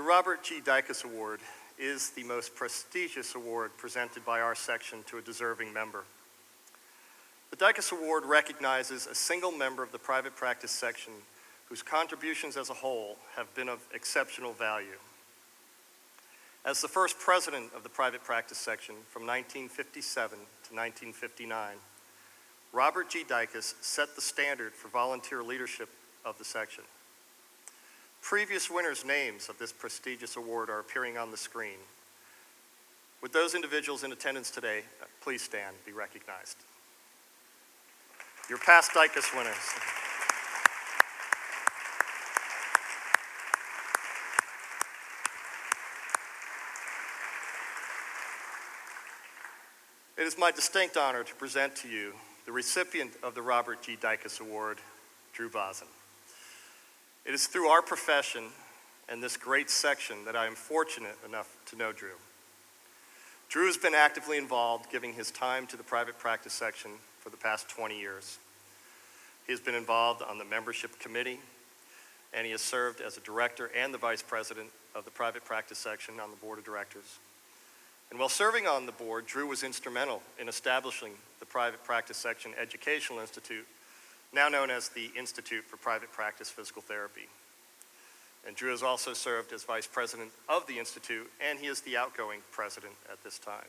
The Robert G. Dicus Award is the most prestigious award presented by our section to a deserving member. The Dicus Award recognizes a single member of the private practice section whose contributions as a whole have been of exceptional value. As the first president of the private practice section from 1957 to 1959, Robert G. Dicus set the standard for volunteer leadership of the section. Previous winners' names of this prestigious award are appearing on the screen. Would those individuals in attendance today please stand and be recognized? Your past Dicus winners. It is my distinct honor to present to you the recipient of the Robert G. Dicus Award, Drew Bossen. It is through our profession and this great section that I am fortunate enough to know Drew. Drew has been actively involved, giving his time to the private practice section for the past 20 years. He has been involved on the membership committee, and he has served as a director and the vice president of the private practice section on the board of directors. And while serving on the board, Drew was instrumental in establishing the Private Practice Section Educational Institute, now known as the Institute for Private Practice Physical Therapy. And Drew has also served as vice president of the Institute, and he is the outgoing president at this time.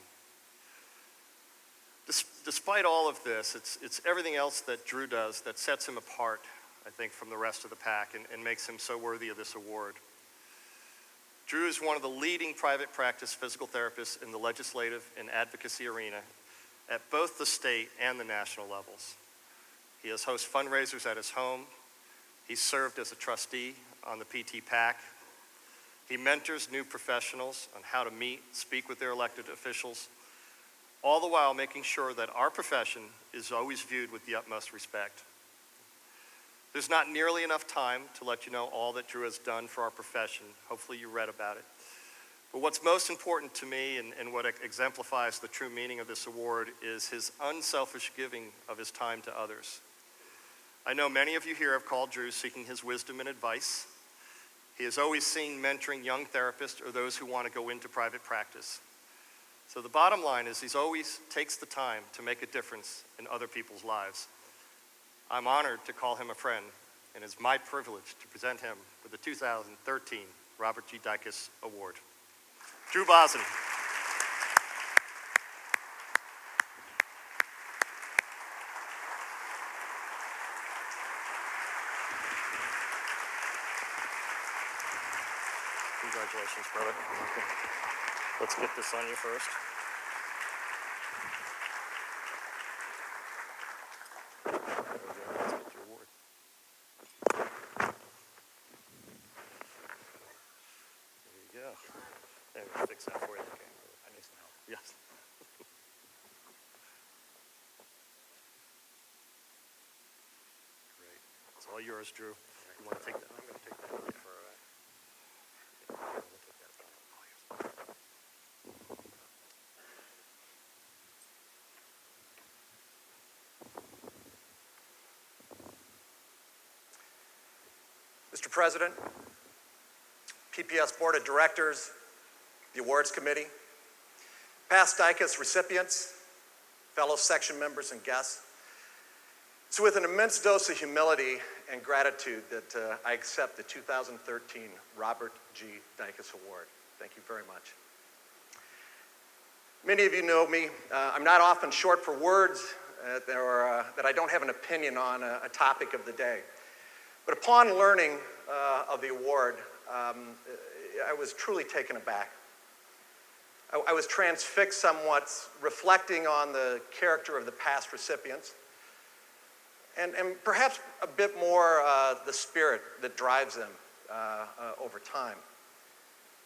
Despite all of this, it's everything else that Drew does that sets him apart, I think, from the rest of the pack and makes him so worthy of this award. Drew is one of the leading private practice physical therapists in the legislative and advocacy arena at both the state and the national levels. He has hosted fundraisers at his home. He's served as a trustee on the PT PAC. He mentors new professionals on how to meet, speak with their elected officials, all the while making sure that our profession is always viewed with the utmost respect. There's not nearly enough time to let you know all that Drew has done for our profession. Hopefully you read about it. But what's most important to me and what exemplifies the true meaning of this award is his unselfish giving of his time to others. I know many of you here have called Drew seeking his wisdom and advice. He is always seen mentoring young therapists or those who want to go into private practice. So the bottom line is he always takes the time to make a difference in other people's lives. I'm honored to call him a friend, and it's my privilege to present him with the 2013 Robert G. Dicus Award. Drew Bossen. Congratulations, brother. Let's get this on you first. Fix that for you. Okay. I need some help. Yes. Great. It's all yours, Drew. You want to take that? I'm going to take that for Mr. President, PPS Board of Directors, the awards committee, past Dicus recipients, fellow section members and guests. It's with an immense dose of humility and gratitude that I accept the 2013 Robert G. Dicus Award. Thank you very much. Many of you know me. I'm not often short for words that I don't have an opinion on a topic of the day. But upon learning of the award, I was truly taken aback. I was transfixed somewhat, reflecting on the character of the past recipients, and perhaps a bit more the spirit that drives them over time.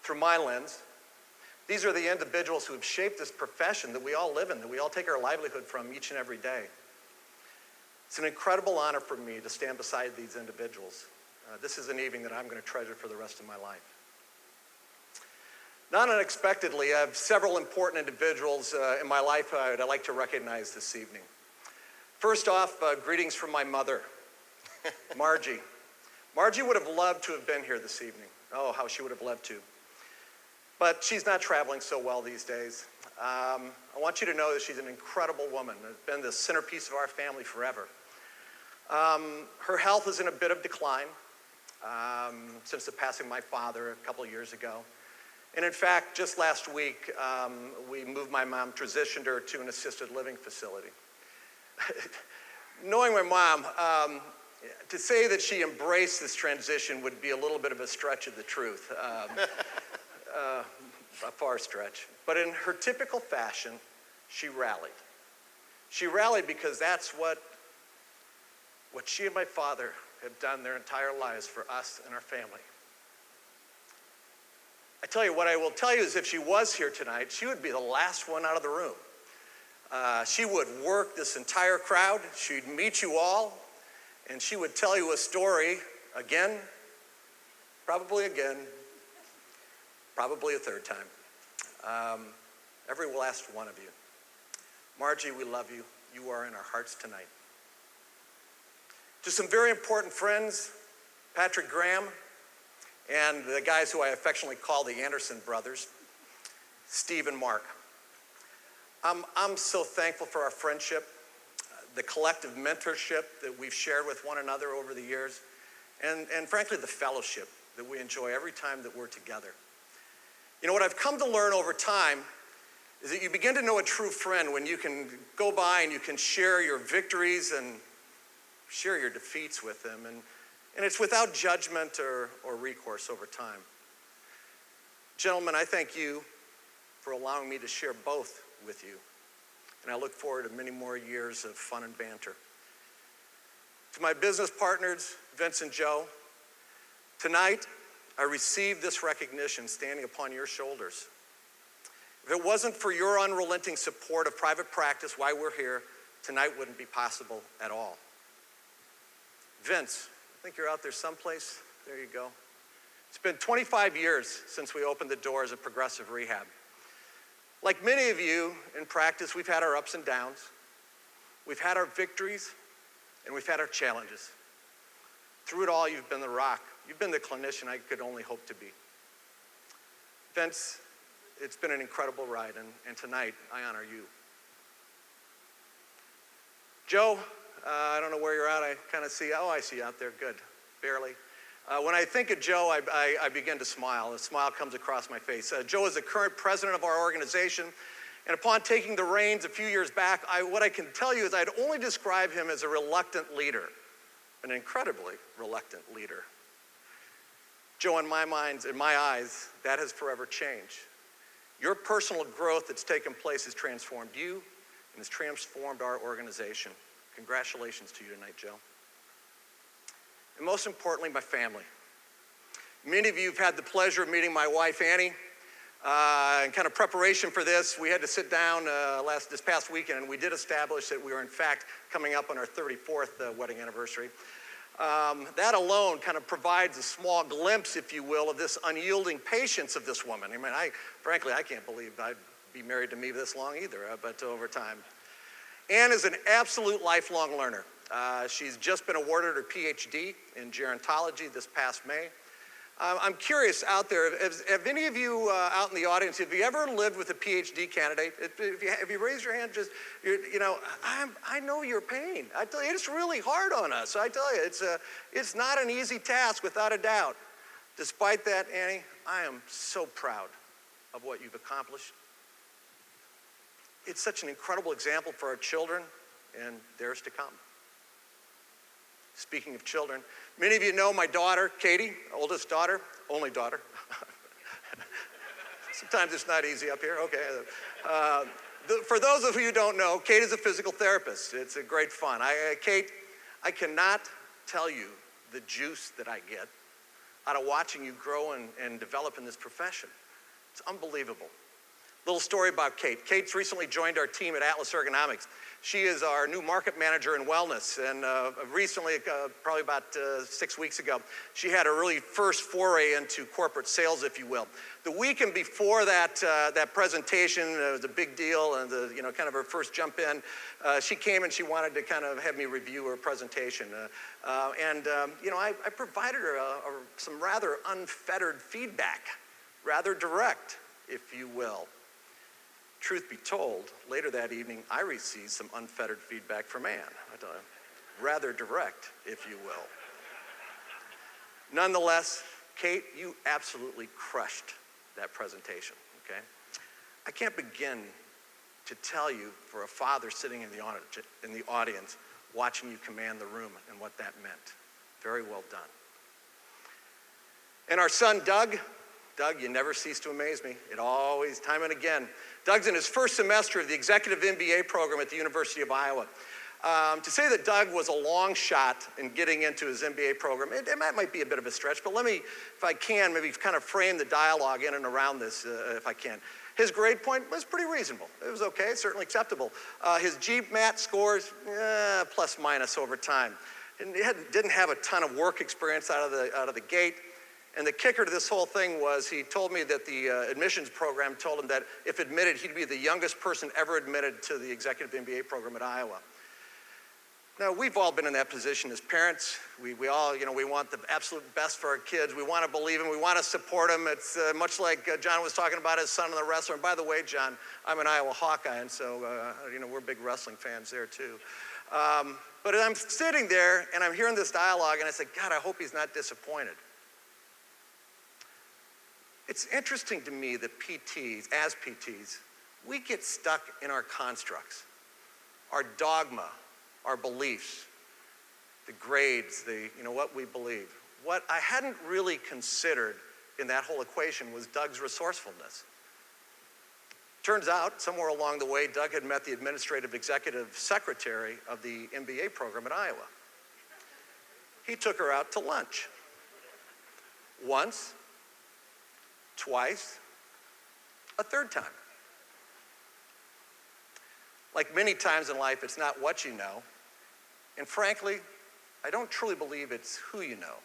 Through my lens, these are the individuals who have shaped this profession that we all live in, that we all take our livelihood from each and every day. It's an incredible honor for me to stand beside these individuals. This is an evening that I'm going to treasure for the rest of my life. Not unexpectedly, I have several important individuals in my life I'd like to recognize this evening. First off, greetings from my mother, Margie. Margie would have loved to have been here this evening. Oh, how she would have loved to. But she's not traveling so well these days. I want you to know that she's an incredible woman, has been the centerpiece of our family forever. Her health is in a bit of decline since the passing of my father a couple of years ago. And in fact, just last week, we moved my mom, transitioned her to an assisted living facility. Knowing my mom, to say that she embraced this transition would be a little bit of a stretch of the truth, a far stretch. But in her typical fashion, she rallied. She rallied because that's what she and my father have done their entire lives for us and our family. I tell you, what I will tell you is if she was here tonight, she would be the last one out of the room. She would work this entire crowd. She'd meet you all, and she would tell you a story again, probably a third time. Every last one of you. Margie, we love you. You are in our hearts tonight. To some very important friends, Patrick Graham, and the guys who I affectionately call the Anderson brothers, Steve and Mark. I'm so thankful for our friendship, the collective mentorship that we've shared with one another over the years, and frankly, the fellowship that we enjoy every time that we're together. You know, what I've come to learn over time is that you begin to know a true friend when you can go by and you can share your victories and share your defeats with them. And it's without judgment or recourse over time. Gentlemen, I thank you for allowing me to share both with you. And I look forward to many more years of fun and banter. To my business partners, Vince and Joe, tonight I received this recognition standing upon your shoulders. If it wasn't for your unrelenting support of private practice while we're here, tonight wouldn't be possible at all. Vince, I think you're out there someplace. There you go. It's been 25 years since we opened the doors of Progressive Rehab. Like many of you in practice, we've had our ups and downs. We've had our victories, and we've had our challenges. Through it all, you've been the rock. You've been the clinician I could only hope to be. Vince, it's been an incredible ride, and tonight I honor you. Joe, I don't know where you're at. I kind of see, I see you out there. Good, barely. When I think of Joe, I begin to smile. A smile comes across my face. Joe is the current president of our organization, and upon taking the reins a few years back, what I can tell you is I'd only describe him as a reluctant leader, an incredibly reluctant leader. Joe, in my eyes, that has forever changed. Your personal growth that's taken place has transformed you and has transformed our organization. Congratulations to you tonight, Joe. And most importantly, my family. Many of you have had the pleasure of meeting my wife, Annie. In kind of preparation for this, we had to sit down this past weekend, and we did establish that we were in fact coming up on our 34th wedding anniversary. That alone kind of provides a small glimpse, if you will, of this unyielding patience of this woman. I mean, frankly, I can't believe I'd be married to me this long either, but over time. Anne is an absolute lifelong learner. She's just been awarded her PhD in gerontology this past May. I'm curious out there, have any of you out in the audience, have you ever lived with a PhD candidate? If you raise your hand, I know your pain. I tell you, it's really hard on us. I tell you, it's not an easy task without a doubt. Despite that, Annie, I am so proud of what you've accomplished. It's such an incredible example for our children and theirs to come. Speaking of children, many of you know my daughter, Katie, oldest daughter, only daughter. Sometimes it's not easy up here, okay. For those of you who don't know, Kate is a physical therapist. It's a great fun. Kate, I cannot tell you the juice that I get out of watching you grow and develop in this profession. It's unbelievable. Little story about Kate. Kate's recently joined our team at Atlas Ergonomics. She is our new market manager in wellness, and recently, probably about 6 weeks ago, she had her really first foray into corporate sales, if you will. The weekend before that presentation, it was a big deal, and kind of her first jump in, she came and she wanted to kind of have me review her presentation. I provided her some rather unfettered feedback, rather direct. if you will. Truth be told, later that evening, I received some unfettered feedback from Ann. Rather direct, if you will. Nonetheless, Kate, you absolutely crushed that presentation, okay? I can't begin to tell you, for a father sitting in the audience, watching you command the room and what that meant. Very well done. And our son, Doug, you never cease to amaze me. It always, time and again. Doug's in his first semester of the executive MBA program at the University of Iowa. To say that Doug was a long shot in getting into his MBA program, it might be a bit of a stretch, but let me, if I can, maybe kind of frame the dialogue in and around this, if I can. His grade point was pretty reasonable. It was okay, certainly acceptable. His GMAT scores, plus minus over time. And he didn't have a ton of work experience out of the gate. And the kicker to this whole thing was he told me that the admissions program told him that if admitted, he'd be the youngest person ever admitted to the executive MBA program at Iowa. Now, we've all been in that position as parents. We all, we want the absolute best for our kids. We want to believe them. We want to support them. It's much like John was talking about his son in the wrestler. And by the way, John, I'm an Iowa Hawkeye, and so, we're big wrestling fans there too. But I'm sitting there, and I'm hearing this dialogue, and I said, God, I hope he's not disappointed. It's interesting to me that as PTs, we get stuck in our constructs, our dogma, our beliefs, the grades, what we believe. What I hadn't really considered in that whole equation was Doug's resourcefulness. Turns out, somewhere along the way, Doug had met the administrative executive secretary of the MBA program at Iowa. He took her out to lunch. Once, twice, a third time. Like many times in life, it's not what you know. And frankly, I don't truly believe it's who you know.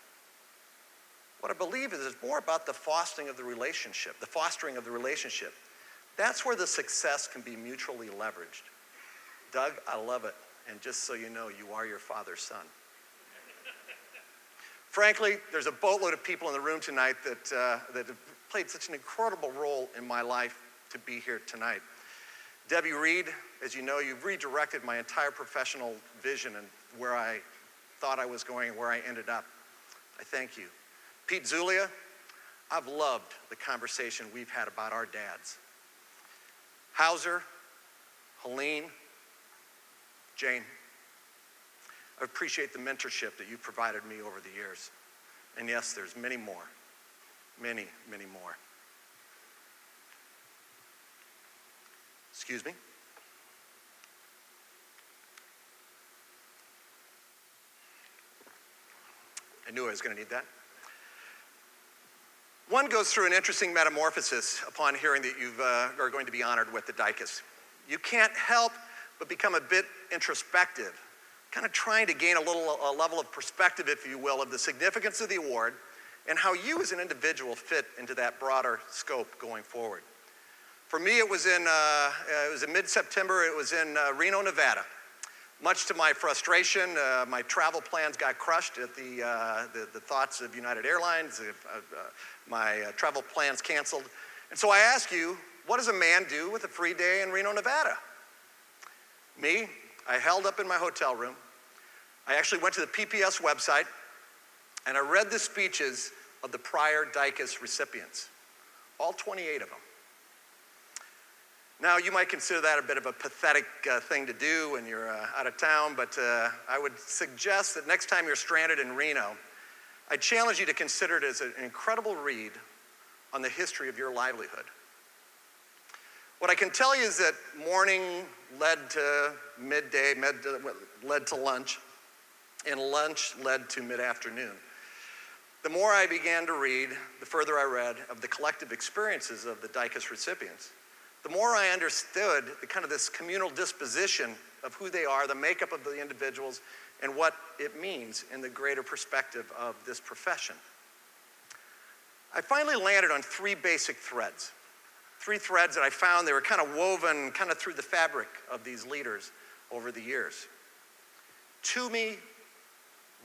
What I believe is it's more about the fostering of the relationship. That's where the success can be mutually leveraged. Doug, I love it. And just so you know, you are your father's son. Frankly, there's a boatload of people in the room tonight that have played such an incredible role in my life to be here tonight. Debbie Reed, as you know, you've redirected my entire professional vision and where I thought I was going and where I ended up. I thank you. Pete Zulia, I've loved the conversation we've had about our dads. Hauser, Helene, Jane, I appreciate the mentorship that you've provided me over the years. And yes, there's many more. Many, many more. Excuse me. I knew I was going to need that. One goes through an interesting metamorphosis upon hearing that you are going to be honored with the Dicus. You can't help but become a bit introspective, kind of trying to gain a level of perspective, if you will, of the significance of the award and how you as an individual fit into that broader scope going forward. For me, it was in mid-September. It was in Reno, Nevada. Much to my frustration, my travel plans got crushed at the thoughts of United Airlines. My travel plans canceled. And so I ask you, what does a man do with a free day in Reno, Nevada? Me, I held up in my hotel room. I actually went to the PPS website, and I read the speeches of the prior Dicus recipients, all 28 of them. Now, you might consider that a bit of a pathetic thing to do when you're out of town, but I would suggest that next time you're stranded in Reno, I challenge you to consider it as an incredible read on the history of your livelihood. What I can tell you is that morning led to midday, led to lunch, and lunch led to mid-afternoon. The more I began to read, the further I read of the collective experiences of the Dicus recipients, the more I understood the kind of this communal disposition of who they are, the makeup of the individuals, and what it means in the greater perspective of this profession. I finally landed on three basic threads. Three threads that I found they were kind of woven kind of through the fabric of these leaders over the years. To me,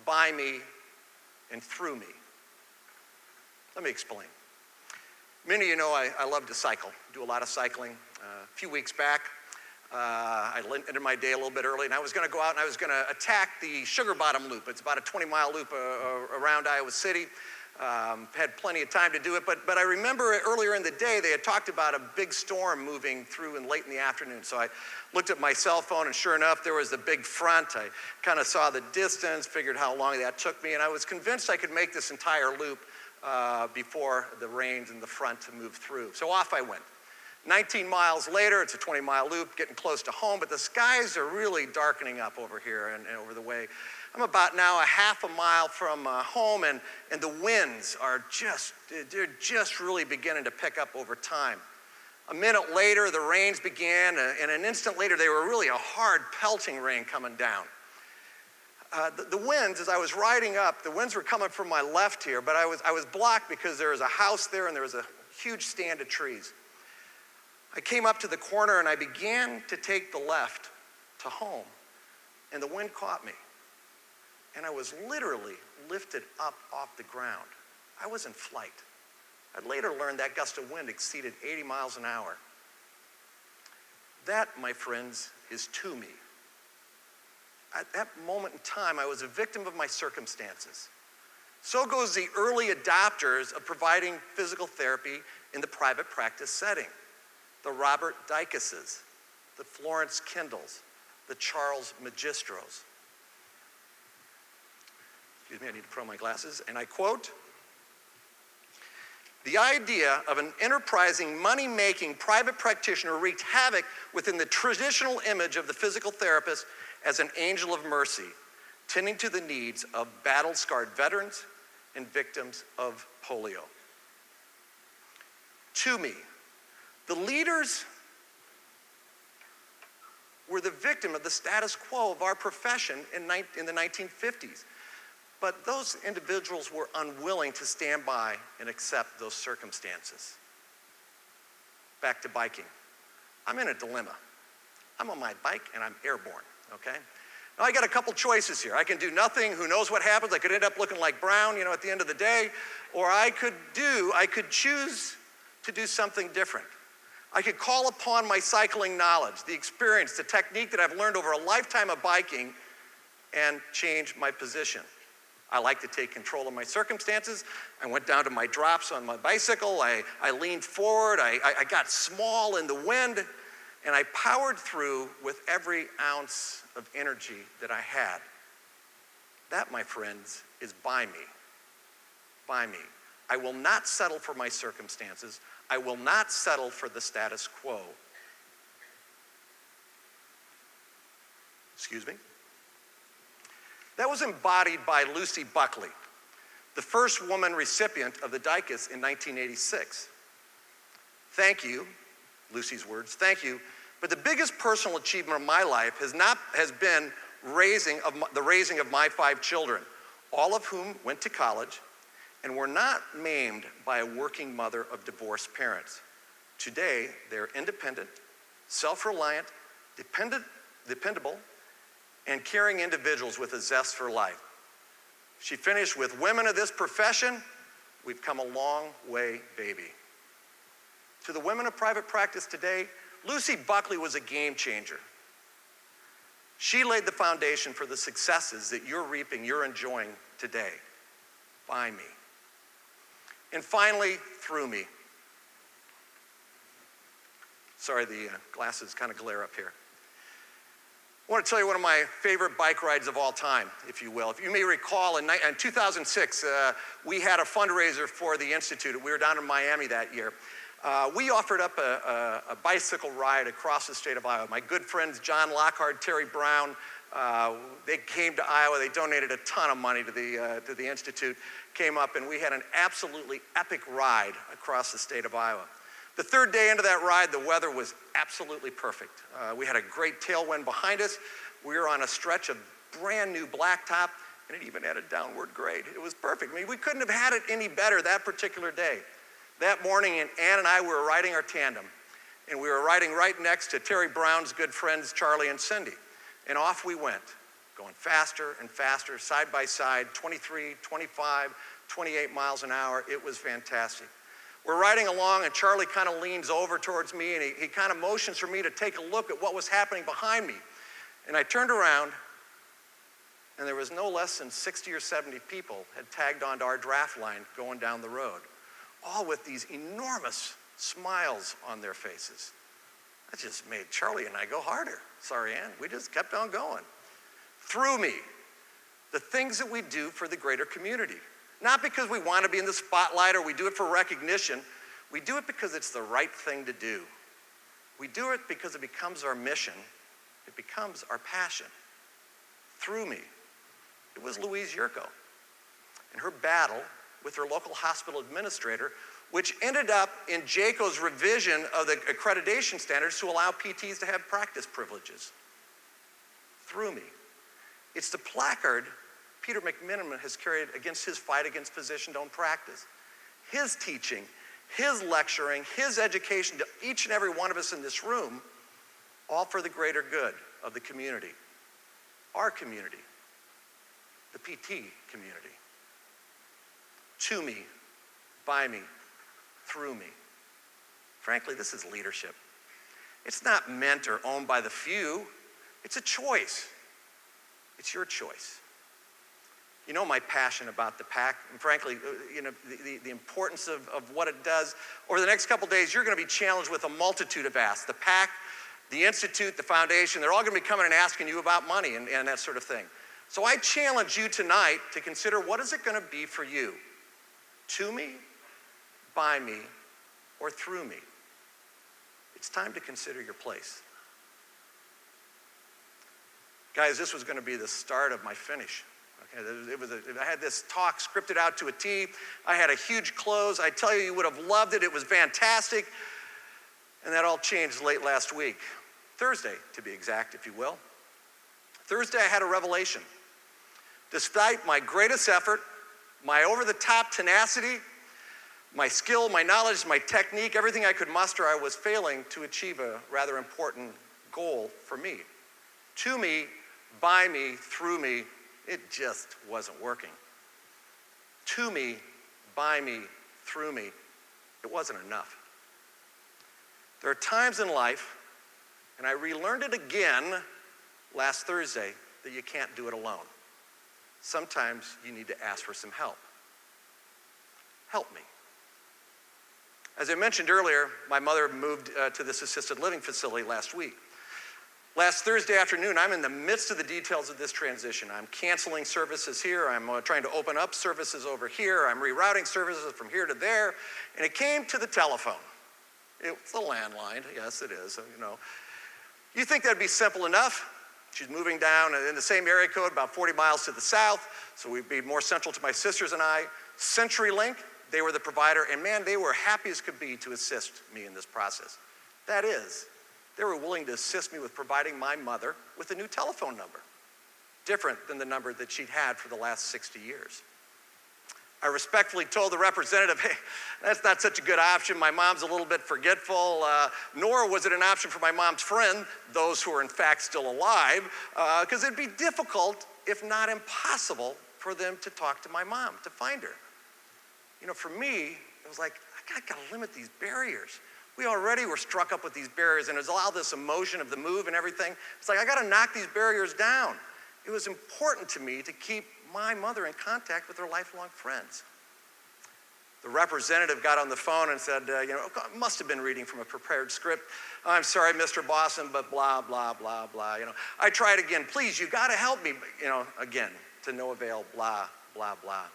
by me, and through me. Let me explain. Many of you know I love to cycle, do a lot of cycling. A few weeks back, I ended my day a little bit early, and I was gonna go out and I was gonna attack the Sugar Bottom Loop. It's about a 20-mile loop around Iowa City. Had plenty of time to do it, but I remember earlier in the day they had talked about a big storm moving through and late in the afternoon. So I looked at my cell phone, and sure enough, there was the big front. I kind of saw the distance, figured how long that took me, and I was convinced I could make this entire loop before the rains in the front to move through. So off I went. 19 miles later, it's a 20-mile loop, getting close to home, but the skies are really darkening up over here and over the way. I'm about now a half a mile from home, and the winds are they're just really beginning to pick up over time. A minute later, the rains began, and an instant later, they were really a hard, pelting rain coming down. The winds, as I was riding up, the winds were coming from my left here, but I was blocked because there was a house there and there was a huge stand of trees. I came up to the corner and I began to take the left to home, and the wind caught me. And I was literally lifted up off the ground. I was in flight. I'd later learned that gust of wind exceeded 80 miles an hour. That, my friends, is to me. At that moment in time, I was a victim of my circumstances. So goes the early adopters of providing physical therapy in the private practice setting. The Robert Dicuses, the Florence Kindles, the Charles Magistros. Excuse me, I need to put on my glasses, and I quote, "The idea of an enterprising, money-making private practitioner wreaked havoc within the traditional image of the physical therapist as an angel of mercy, tending to the needs of battle-scarred veterans and victims of polio." To me, the leaders were the victim of the status quo of our profession in the 1950s. But those individuals were unwilling to stand by and accept those circumstances. Back to biking. I'm in a dilemma. I'm on my bike and I'm airborne, okay? Now I got a couple choices here. I can do nothing, who knows what happens. I could end up looking like Brown, at the end of the day. Or I could choose to do something different. I could call upon my cycling knowledge, the experience, the technique that I've learned over a lifetime of biking, and change my position. I like to take control of my circumstances. I went down to my drops on my bicycle. I leaned forward. I got small in the wind, and I powered through with every ounce of energy that I had. That, my friends, is by me. By me. I will not settle for my circumstances. I will not settle for the status quo. Excuse me? That was embodied by Lucy Buckley, the first woman recipient of the Dicus in 1986. Thank you, Lucy's words, thank you, but the biggest personal achievement of my life has been the raising of my 5 children, all of whom went to college and were not maimed by a working mother of divorced parents. Today, they're independent, self-reliant, dependable, and caring individuals with a zest for life. She finished with, "Women of this profession, we've come a long way, baby." To the women of private practice today, Lucy Buckley was a game changer. She laid the foundation for the successes that you're reaping, you're enjoying today. By me. And finally, through me. Sorry, the glasses kind of glare up here. I want to tell you one of my favorite bike rides of all time, if you will. If you may recall, in 2006, we had a fundraiser for the Institute. We were down in Miami that year. We offered up a bicycle ride across the state of Iowa. My good friends, John Lockhart, Terry Brown, they came to Iowa. They donated a ton of money to the Institute, came up, and we had an absolutely epic ride across the state of Iowa. The third day into that ride, the weather was absolutely perfect. We had a great tailwind behind us. We were on a stretch of brand new blacktop, and it even had a downward grade. It was perfect. I mean, we couldn't have had it any better that particular day. That morning, Ann and I were riding our tandem, and we were riding right next to Terry Brown's good friends, Charlie and Cindy. And off we went, going faster and faster, side by side, 23, 25, 28 miles an hour. It was fantastic. We're riding along and Charlie kind of leans over towards me and he kind of motions for me to take a look at what was happening behind me. And I turned around and there was no less than 60 or 70 people had tagged onto our draft line going down the road, all with these enormous smiles on their faces. That just made Charlie and I go harder. Sorry, Ann, we just kept on going. Through me, the things that we do for the greater community. Not because we want to be in the spotlight or we do it for recognition. We do it because it's the right thing to do. We do it because it becomes our mission. It becomes our passion. Through me, it was Louise Yurko and her battle with her local hospital administrator, which ended up in JACO's revision of the accreditation standards to allow PTs to have practice privileges. Through me. It's the placard Peter McMiniman has carried against his fight against physician-owned practice. His teaching, his lecturing, his education to each and every one of us in this room, all for the greater good of the community. Our community, the PT community. To me, by me, through me. Frankly, this is leadership. It's not meant or owned by the few. It's a choice. It's your choice. You know my passion about the PAC, and frankly, the importance of what it does. Over the next couple days, you're going to be challenged with a multitude of asks. The PAC, the Institute, the Foundation, they're all going to be coming and asking you about money and that sort of thing. So I challenge you tonight to consider, what is it going to be for you? To me, by me, or through me? It's time to consider your place. Guys, this was going to be the start of my finish. Okay, I had this talk scripted out to a T. I had a huge close. I tell you, you would have loved it. It was fantastic. And that all changed late last week. Thursday, to be exact, if you will. Thursday, I had a revelation. Despite my greatest effort, my over-the-top tenacity, my skill, my knowledge, my technique, everything I could muster, I was failing to achieve a rather important goal for me. To me, by me, through me, it just wasn't working. To me, by me, through me, it wasn't enough. There are times in life, and I relearned it again last Thursday, that you can't do it alone. Sometimes you need to ask for some help. Help me. As I mentioned earlier, my mother moved to this assisted living facility last week. Last Thursday afternoon, I'm in the midst of the details of this transition. I'm canceling services here. I'm trying to open up services over here. I'm rerouting services from here to there. And it came to the telephone. It's a landline. Yes, it is. You know, you think that'd be simple enough? She's moving down in the same area code, about 40 miles to the south, so we'd be more central to my sisters and I. CenturyLink, they were the provider, and man, they were happy as could be to assist me in this process. That is, they were willing to assist me with providing my mother with a new telephone number, different than the number that she'd had for the last 60 years. I respectfully told the representative, hey, that's not such a good option. My mom's a little bit forgetful, nor was it an option for my mom's friend, those who are in fact still alive, because it'd be difficult, if not impossible, for them to talk to my mom, to find her. You know, for me, it was like, I gotta limit these barriers. We already were struck up with these barriers, and there's all this emotion of the move and everything. It's like, I gotta knock these barriers down. It was important to me to keep my mother in contact with her lifelong friends. The representative got on the phone and said, must have been reading from a prepared script. I'm sorry, Mr. Bossen, but blah, blah, blah, blah. I tried again. Please, you gotta help me. Again, to no avail, blah, blah, blah.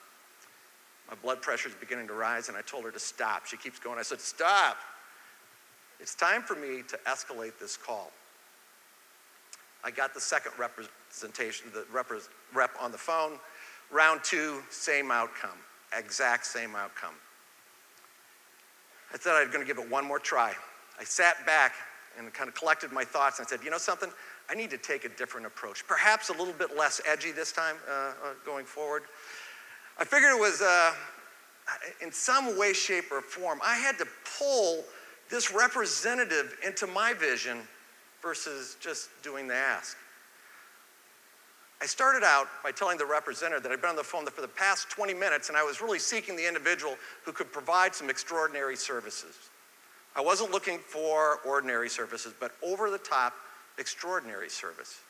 My blood pressure is beginning to rise, and I told her to stop. She keeps going. I said, stop. It's time for me to escalate this call. I got the second representation, the rep on the phone. Round 2, same outcome, exact same outcome. I thought I was going to give it one more try. I sat back and kind of collected my thoughts and said, you know something? I need to take a different approach, perhaps a little bit less edgy this time going forward. I figured it was, in some way, shape, or form, I had to pull this representative into my vision versus just doing the ask. I started out by telling the representative that I'd been on the phone for the past 20 minutes and I was really seeking the individual who could provide some extraordinary services. I wasn't looking for ordinary services, but over-the-top extraordinary service.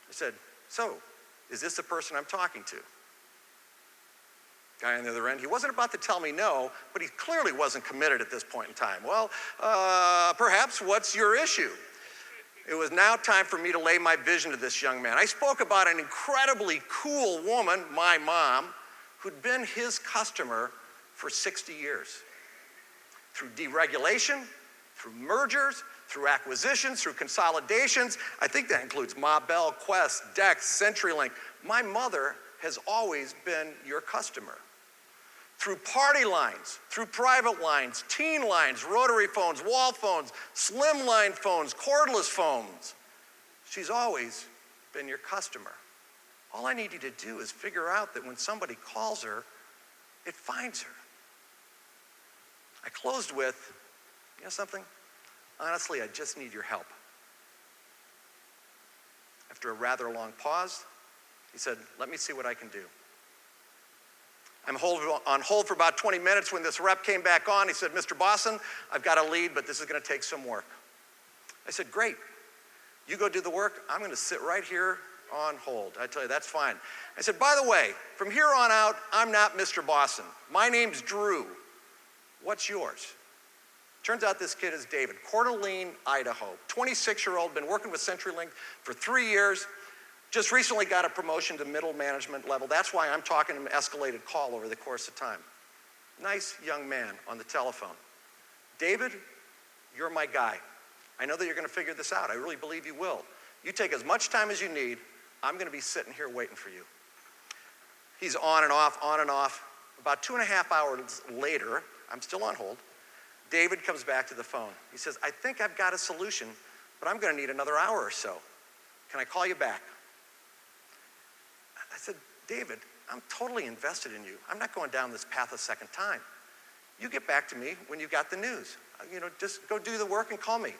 I said, so, is this the person I'm talking to? Guy on the other end, he wasn't about to tell me no, but he clearly wasn't committed at this point in time. Well, perhaps what's your issue? It was now time for me to lay my vision to this young man. I spoke about an incredibly cool woman, my mom, who'd been his customer for 60 years. Through deregulation, through mergers, through acquisitions, through consolidations. I think that includes Ma Bell, Quest, Dex, CenturyLink. My mother has always been your customer. Through party lines, through private lines, teen lines, rotary phones, wall phones, slimline phones, cordless phones. She's always been your customer. All I need you to do is figure out that when somebody calls her, it finds her. I closed with, you know something? Honestly, I just need your help. After a rather long pause, he said, let me see what I can do. I'm on hold for about 20 minutes. When this rep came back on, he said, Mr. Bossen, I've got a lead, but this is going to take some work. I said, great. You go do the work. I'm going to sit right here on hold. I tell you, that's fine. I said, by the way, from here on out, I'm not Mr. Bossen. My name's Drew. What's yours? Turns out this kid is David, Coeur d'Alene, Idaho, 26-year-old, been working with CenturyLink for 3 years, just recently got a promotion to middle management level. That's why I'm talking to him escalated call over the course of time. Nice young man on the telephone. David, you're my guy. I know that you're going to figure this out. I really believe you will. You take as much time as you need. I'm going to be sitting here waiting for you. He's on and off, on and off. About 2.5 hours later, I'm still on hold. David comes back to the phone. He says, I think I've got a solution, but I'm going to need another hour or so. Can I call you back? I said, David, I'm totally invested in you. I'm not going down this path a second time. You get back to me when you got the news. Just go do the work and call me.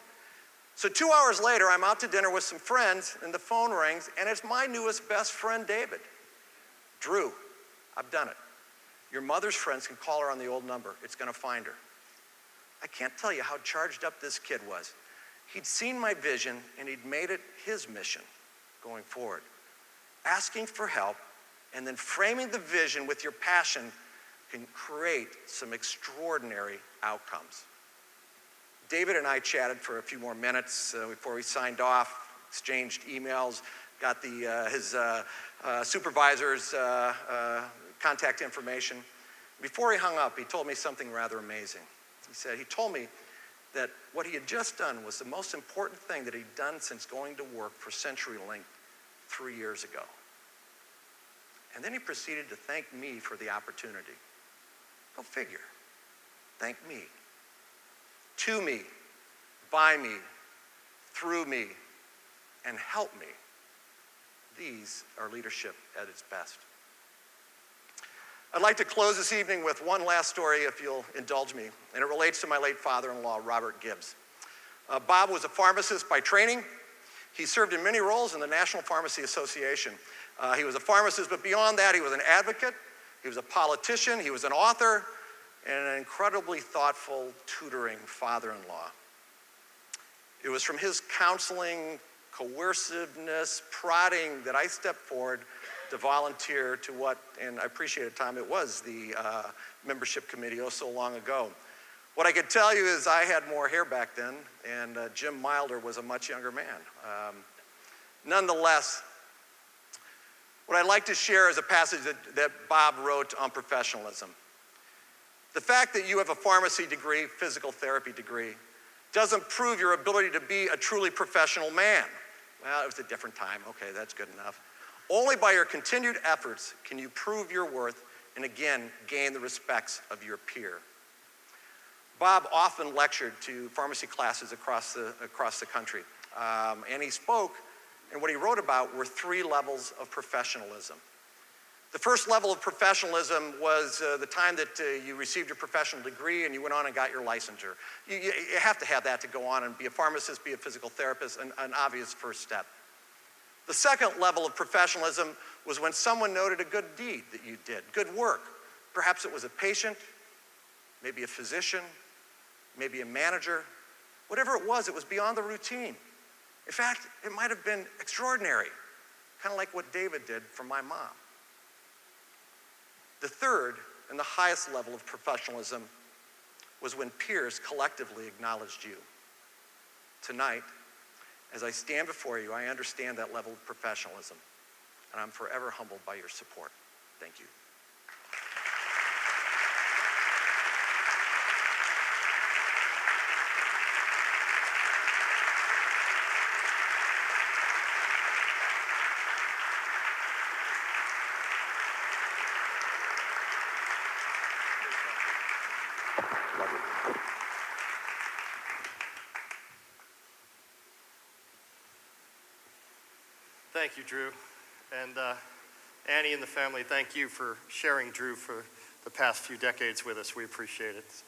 So 2 hours later, I'm out to dinner with some friends, and the phone rings, and it's my newest best friend, David. Drew, I've done it. Your mother's friends can call her on the old number. It's going to find her. I can't tell you how charged up this kid was. He'd seen my vision, and he'd made it his mission going forward. Asking for help and then framing the vision with your passion can create some extraordinary outcomes. David and I chatted for a few more minutes before we signed off, exchanged emails, got his supervisor's contact information. Before he hung up, he told me something rather amazing. He told me that what he had just done was the most important thing that he'd done since going to work for CenturyLink 3 years ago. And then he proceeded to thank me for the opportunity. Go figure. Thank me. To me, by me, through me, and help me. These are leadership at its best. I'd like to close this evening with one last story, if you'll indulge me, and it relates to my late father-in-law, Robert Gibbs. Bob was a pharmacist by training. He served in many roles in the National Pharmacy Association. He was a pharmacist, but beyond that, he was an advocate, he was a politician, he was an author, and an incredibly thoughtful, tutoring father-in-law. It was from his counseling, coerciveness, prodding that I stepped forward to volunteer to what, and I appreciate at the time, it was the membership committee so long ago. What I could tell you is I had more hair back then, and Jim Milder was a much younger man. Nonetheless, what I'd like to share is a passage that Bob wrote on professionalism. The fact that you have a pharmacy degree, physical therapy degree, doesn't prove your ability to be a truly professional man. Well, it was a different time. Okay, that's good enough. Only by your continued efforts can you prove your worth and again, gain the respects of your peer. Bob often lectured to pharmacy classes across the country. And he spoke, and what he wrote about were 3 levels of professionalism. The first level of professionalism was the time that you received your professional degree and you went on and got your licensure. You have to have that to go on and be a pharmacist, be a physical therapist, an obvious first step. The second level of professionalism was when someone noted a good deed that you did, good work. Perhaps it was a patient, maybe a physician, maybe a manager. Whatever it was beyond the routine. In fact, it might have been extraordinary, kind of like what David did for my mom. The third and the highest level of professionalism was when peers collectively acknowledged you. Tonight, as I stand before you, I understand that level of professionalism, and I'm forever humbled by your support. Thank you. Thank you, Drew. And Annie and the family, thank you for sharing Drew for the past few decades with us. We appreciate it.